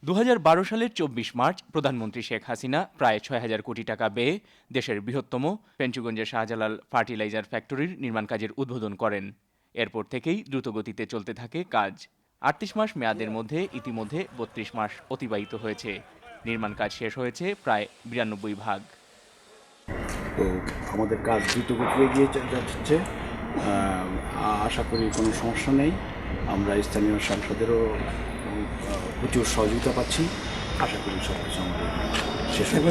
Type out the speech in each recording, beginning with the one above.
2012 সালের 24 মার্চ প্রধানমন্ত্রী শেখ হাসিনা প্রায় 6,000 কোটি টাকা ব্যয়ে দেশের বৃহত্তম ফেঞ্চুগঞ্জের শাহজালাল ফার্টিলাইজার ফ্যাক্টরির নির্মাণ কাজের উদ্বোধন করেন। এরপর থেকেই দ্রুতগতিতে চলতে থাকে কাজ। 38 মাস মেয়াদের মধ্যে ইতিমধ্যে 32 মাস অতিবাহিত হয়েছে। নির্মাণ কাজ শেষ হয়েছে প্রায় 92 ভাগ। তো আমাদের কাজ দ্রুত গতিতে এগিয়ে যাচ্ছে। আশা করি কোনো সমস্যা নেই। আমরা স্থানীয় সাংসদেরও প্রচুর সহযোগিতা পাচ্ছি। আশা করি সব কিছু আমাদের শেষ হবে।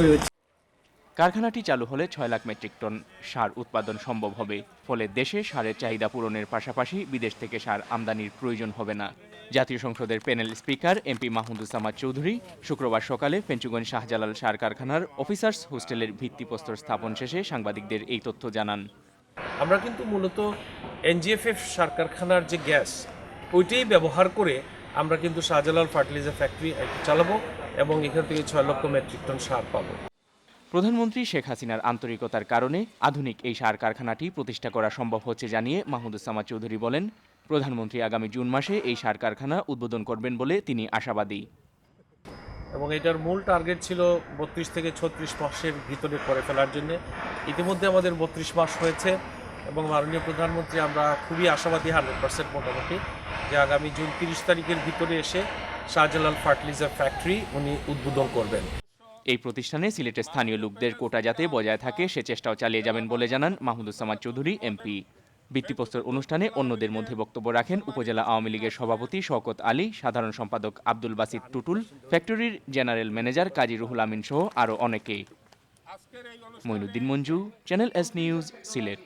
কারখানাটি চালু হলে 6 লাখ মেট্রিক টন সার উৎপাদন সম্ভব হবে। ফলে দেশে সারের চাহিদা পূরণের পাশাপাশি বিদেশ থেকে সার আমদানির প্রয়োজন হবে না। জাতীয় সংসদের panel speaker MP Mahmuduzzaman Chowdhury শুক্রবার সকালে ফেঞ্চুগঞ্জ শাহজালাল সার কারখানার অফিসার্স হোস্টেলের ভিত্তিপ্রস্তর স্থাপন শেষে সাংবাদিকদের এই তথ্য জানান। আমরা কিন্তু মূলত এনজিএফএফ সার কারখানার যে গ্যাস ওইটাই ব্যবহার করে আমরা কিন্তু শাহজালাল ফার্টিলাইজার ফ্যাক্টরি চালাবো এবং এখান থেকে 6 লক্ষ মেট্রিক টন সার পাবো। প্রধানমন্ত্রী শেখ হাসিনার আন্তরিকতার কারণে আধুনিক এই সার কারখানাটি প্রতিষ্ঠা করা সম্ভব হচ্ছে জানিয়ে মাহমুদুজ্জামান চৌধুরী বলেন, প্রধানমন্ত্রী আগামী জুন মাসে এই সার কারখানা উদ্বোধন করবেন বলে তিনি আশাবাদী। এবং এটার মূল টার্গেট ছিল 32 থেকে 36 মাসের ভিতরে করে ফেলার জন্য। ইতিমধ্যে আমাদের 32 মাস হয়েছে এবং মাননীয় প্রধানমন্ত্রী আমরা খুবই আশাবাদী 100% মোটামুটি যে আগামী জুন 30 তারিখের ভিতরে এসে শাহজালাল ফার্টিলাইজার ফ্যাক্টরি উনি উদ্বোধন করবেন। এই প্রতিষ্ঠানে সিলেটের স্থানীয় লোকদের কোটা যাতে বজায় থাকে সে চেষ্টাও চালিয়ে যাবেন বলে জানান মাহমুদুজ্জামান চৌধুরী এমপি। ভিত্তিপ্রস্তর অনুষ্ঠানে অন্যদের মধ্যে বক্তব্য রাখেন উপজেলা আওয়ামী লীগের সভাপতি শওকত আলী, সাধারণ সম্পাদক আব্দুল বাসিত টুটুল, ফ্যাক্টরির জেনারেল ম্যানেজার কাজী রুহুল আমিন সহ আরও অনেকে। Moinuddin Manju, channel S news, Sylhet.